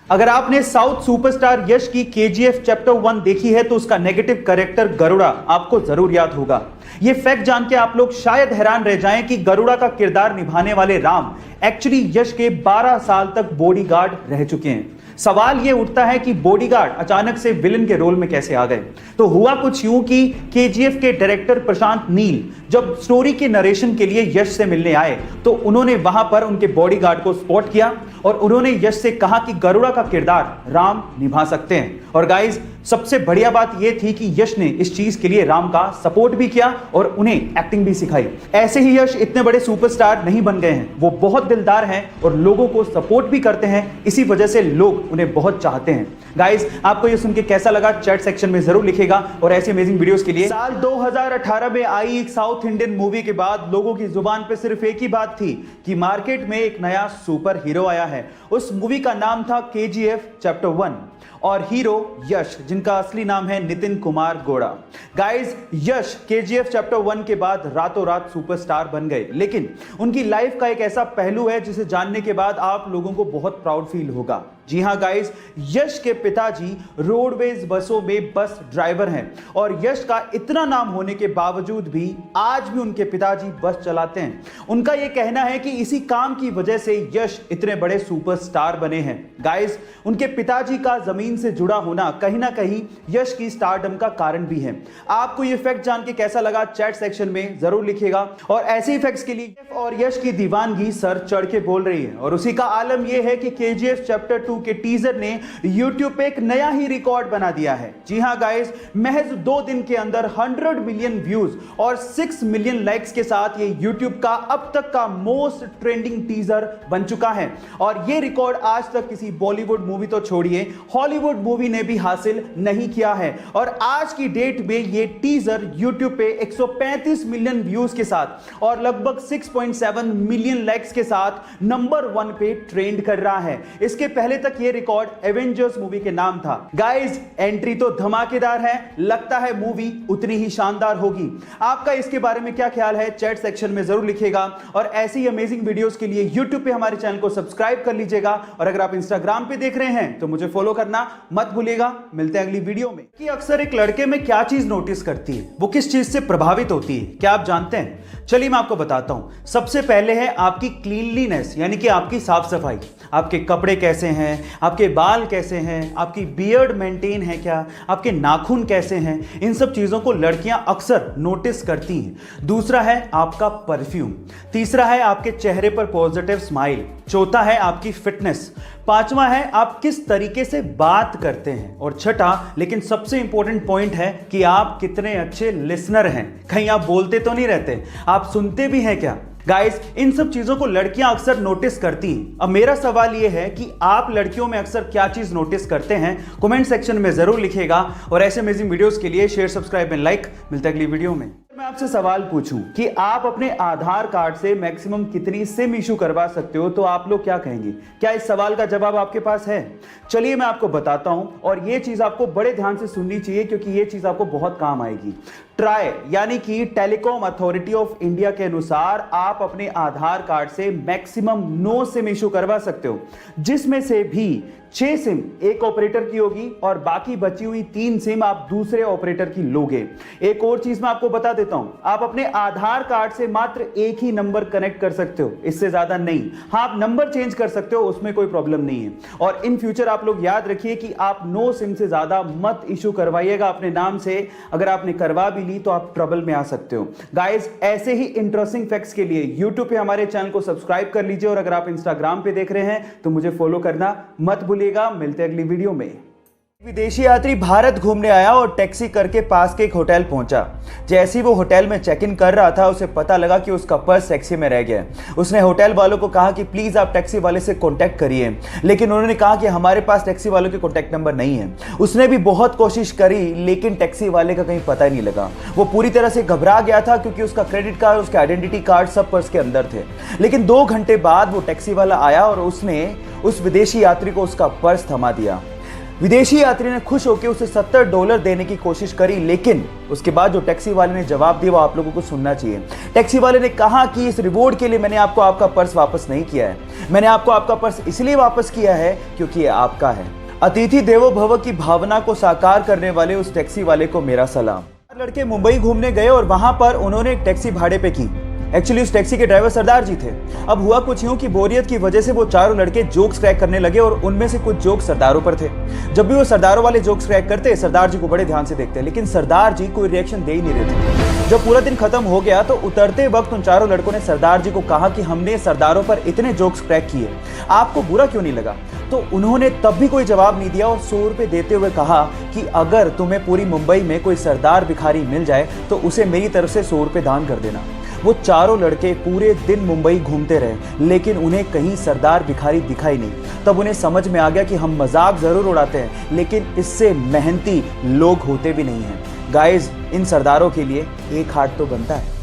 अगर आपने south superstar यश की केजीएफ चैप्टर 1 देखी है तो उसका नेगेटिव कैरेक्टर गरुड़ा आपको जरूर याद होगा। ये फैक्ट जान के आप लोग शायद हैरान रह जाएं कि गरुड़ा का किरदार निभाने वाले राम एक्चुअली यश के 12 साल तक बॉडीगार्ड रह चुके हैं। सवाल यह उठता है कि बॉडीगार्ड अचानक से विलन के रोल में कैसे आ गए। तो हुआ कुछ यूं कि केजीएफ के डायरेक्टर प्रशांत नील जब स्टोरी के नरेशन के लिए यश से मिलने आए तो उन्होंने वहां पर उनके बॉडीगार्ड को स्पॉट किया और उन्होंने यश से कहा कि गरुड़ा का किरदार राम निभा सकते हैं। और गाइस, सबसे बढ़िया बात यह थी कि यश ने इस चीज के लिए राम का सपोर्ट भी किया और उन्हें एक्टिंग भी सिखाई। ऐसे ही यश इतने बड़े सुपरस्टार नहीं बन गए हैं, वो बहुत दिलदार हैं और लोगों को सपोर्ट भी करते हैं। इसी वजह से लोग उन्हें बहुत चाहते हैं। गाइस, आपको ये सुन के कैसा लगा चैट सेक्शन में जरूर लिखेगा। और ऐसी अमेजिंग वीडियोस के लिए साल 2018 में आई एक साउथ इंडियन मूवी के बाद लोगों की जुबान पे सिर्फ एक ही बात थी कि मार्केट में एक नया सुपर हीरो आया है। उस मूवी का नाम था केजीएफ चैप्टर 1 और हीरो यश, जिनका असली नाम है नितिन कुमार गौड़ा। गाइस, यश केजीएफ चैप्टर 1 के बाद रातों रात सुपरस्टार बन गए, लेकिन उनकी लाइफ का एक ऐसा पहलू है जिसे जानने के बाद आप लोगों को बहुत प्राउड फील होगा। जी हां गाइस, यश के पिताजी रोडवेज बसों में बस ड्राइवर हैं और यश का इतना नाम होने के बावजूद भी आज भी उनके पिताजी बस चलाते हैं। उनका यह कहना है कि इसी काम की वजह से यश इतने बड़े सुपरस्टार बने हैं। गाइस, उनके पिताजी का जमीन से जुड़ा होना कहीं ना कहीं यश की स्टारडम का कारण भी है। आपको यह फैक्ट जान के कैसा लगा चैट सेक्शन में जरूर लिखिएगा। और ऐसे ही फैक्ट्स के लिए और यश की दीवानगी सर चढ़ के बोल रही है और उसी का आलम यह है कि केजीएफ चैप्टर 2 के टीजर ने YouTube पे एक नया ही रिकॉर्ड बना दिया है। जी हां गाइस, महज 2 दिन के अंदर 100 मिलियन व्यूज और 6 मिलियन लाइक्स के साथ ये YouTube का अब तक का मोस्ट ट्रेंडिंग टीजर बन चुका है। और ये रिकॉर्ड आज तक किसी बॉलीवुड मूवी तो छोड़िए, हॉलीवुड मूवी ने भी हासिल नहीं किया है। और आज की डेट में ये टीजर YouTube पे 135 मिलियन व्यूज के साथ और लगभग 6.7 मिलियन लाइक्स के साथ नंबर 1 पे ट्रेंड कर रहा है। इसके पहले तक ये रिकॉर्ड एवेंजर्स मूवी के नाम था। गाइस, एंट्री तो धमाकेदार है, लगता है मूवी उतनी ही शानदार होगी। आपका इसके बारे में क्या ख्याल है चैट सेक्शन में जरूर लिखिएगा। और ऐसी ही अमेजिंग वीडियोस के लिए YouTube पे हमारे चैनल को सब्सक्राइब कर लीजिएगा। और अगर आप इंस्टाग्राम पे देख रहे हैं तो मुझे फॉलो करना मत भूलिएगा। मिलते हैं अगली वीडियो में। कि अक्सर एक लड़के में क्या चीज नोटिस करती है, वो किस चीज से प्रभावित होती है, क्या आप जानते हैं? चलिए मैं आपको बताता हूं। सबसे पहले है आपकी क्लीनलीनेस, यानी कि आपकी साफ सफाई। आपके कपड़े कैसे हैं, आपके बाल कैसे हैं, आपकी बियर्ड मेंटेन है क्या, आपके नाखून कैसे हैं, इन सब चीजों को लड़कियां अक्सर नोटिस करती हैं। दूसरा है आपका परफ्यूम। तीसरा है आपके चेहरे पर पॉजिटिव स्माइल। चौथा है आपकी फिटनेस। पांचवा है आप किस तरीके से बात करते हैं। और छठा लेकिन सबसे इंपॉर्टेंट पॉइंट है कि आप कितने अच्छे लिसनर हैं। कहीं आप बोलते तो नहीं रहते, आप सुनते भी हैं क्या? गाइस, इन सब चीजों को लड़कियां अक्सर नोटिस करती हैं। अब मेरा सवाल यह है कि आप लड़कियों में अक्सर क्या चीज नोटिस करते हैं? कमेंट सेक्शन में जरूर लिखिएगा। और ऐसे अमेजिंग वीडियोस के लिए शेयर, सब्सक्राइब एंड लाइक। मिलते हैं अगली वीडियो में। मैं आपसे सवाल पूछूं कि आप अपने आधार कार्ड से मैक्सिमम कितनी सिम इशू करवा सकते हो, तो आप लोग क्या कहेंगे? क्या इस सवाल का जवाब आपके पास है? चलिए मैं आपको बताता हूं और यह चीज आपको बड़े ध्यान से सुननी चाहिए क्योंकि यह चीज आपको बहुत काम आएगी। ट्राई यानी कि टेलीकॉम अथॉरिटी ऑफ इंडिया के अनुसार आप अपने आधार कार्ड से मैक्सिमम 9 सिम इशू करवा सकते हो, जिसमें से भी 6 सिम एक ऑपरेटर की होगी और बाकी बची हुई 3 सिम आप दूसरे ऑपरेटर की लोगे। एक और चीज मैं आपको बता देता हूं, आप अपने आधार कार्ड से मात्र एक ही नंबर कनेक्ट कर सकते हो, इससे ज्यादा नहीं। हाँ, आप नंबर चेंज कर सकते हो, उसमें कोई प्रॉब्लम नहीं है। और इन फ्यूचर आप लोग याद रखिए कि आप 9 सिम से ज्यादा मत इशू करवाइएगा अपने नाम से। अगर आपने करवा भी ली तो आप ट्रबल में आ सकते हो। गाइस, ऐसे ही इंटरेस्टिंग फैक्ट्स के लिए YouTube पे हमारे चैनल को सब्सक्राइब कर लीजिए। और अगर आप इंस्टाग्राम पे देख रहे हैं तो मुझे फॉलो करना मत भूलिएगा। मिलते हैं अगली वीडियो में। विदेशी यात्री भारत घूमने आया और टैक्सी करके पास के एक होटल पहुंचा। जैसे ही वो होटल में चेक इन कर रहा था, उसे पता लगा कि उसका पर्स टैक्सी में रह गया। उसने होटल वालों को कहा कि प्लीज आप टैक्सी वाले से कांटेक्ट करिए, लेकिन उन्होंने कहा कि हमारे पास टैक्सी वालों के कांटेक्ट नंबर नहीं है। उसने भी बहुत कोशिश करी, लेकिन टैक्सी वाले का कहीं पता ही नहीं लगा। वो पूरी तरह से घबरा गया था क्योंकि उसका क्रेडिट कार्ड, उसका आइडेंटिटी कार्ड सब पर्स के अंदर थे। लेकिन 2 घंटे बाद वो टैक्सी वाला आया और उसने उस विदेशी यात्री को उसका पर्स थमा दिया। विदेशी यात्री ने खुश होकर उसे $70 देने की कोशिश करी, लेकिन उसके बाद जो टैक्सी वाले ने जवाब दिया वो आप लोगों को सुनना चाहिए। टैक्सी वाले ने कहा कि इस रिवॉर्ड के लिए मैंने आपको आपका पर्स वापस नहीं किया है, मैंने आपको आपका पर्स इसलिए वापस किया है क्योंकि ये आपका है। अतिथि देवो भव की भावना को साकार करने वाले उस टैक्सी वाले को मेरा सलाम। लड़के मुंबई घूमने गए और वहां पर उन्होंने एक टैक्सी भाड़े पे की। एक्चुअली उस टैक्सी के ड्राइवर सरदार जी थे। अब हुआ कुछ यूं कि बोरियत की वजह से वो चारों लड़के जोक्स क्रैक करने लगे और उनमें से कुछ जोक्स सरदारों पर थे। जब भी वो सरदारों वाले जोक्स क्रैक करते, सरदार जी को बड़े ध्यान से देखते, लेकिन सरदार जी कोई रिएक्शन दे ही नहीं रहे थे। जब पूरा दिन खत्म हो गया तो उतरते वक्त उन चारों लड़कों ने सरदार जी को कहा कि हमने सरदारों पर इतने जोक्स क्रैक किए, आपको बुरा क्यों नहीं लगा? तो उन्होंने तब भी कोई जवाब नहीं दिया और $100 देते हुए कहा कि अगर तुम्हें पूरी मुंबई में कोई सरदार भिखारी मिल जाए तो उसे मेरी तरफ से $100 दान कर देना। वो चारों लड़के पूरे दिन मुंबई घूमते रहे, लेकिन उन्हें कहीं सरदार भिखारी दिखाई नहीं। तब उन्हें समझ में आ गया कि हम मजाक जरूर उड़ाते हैं, लेकिन इससे मेहनती लोग होते भी नहीं हैं। गाइस, इन सरदारों के लिए एक हार्ट तो बनता है।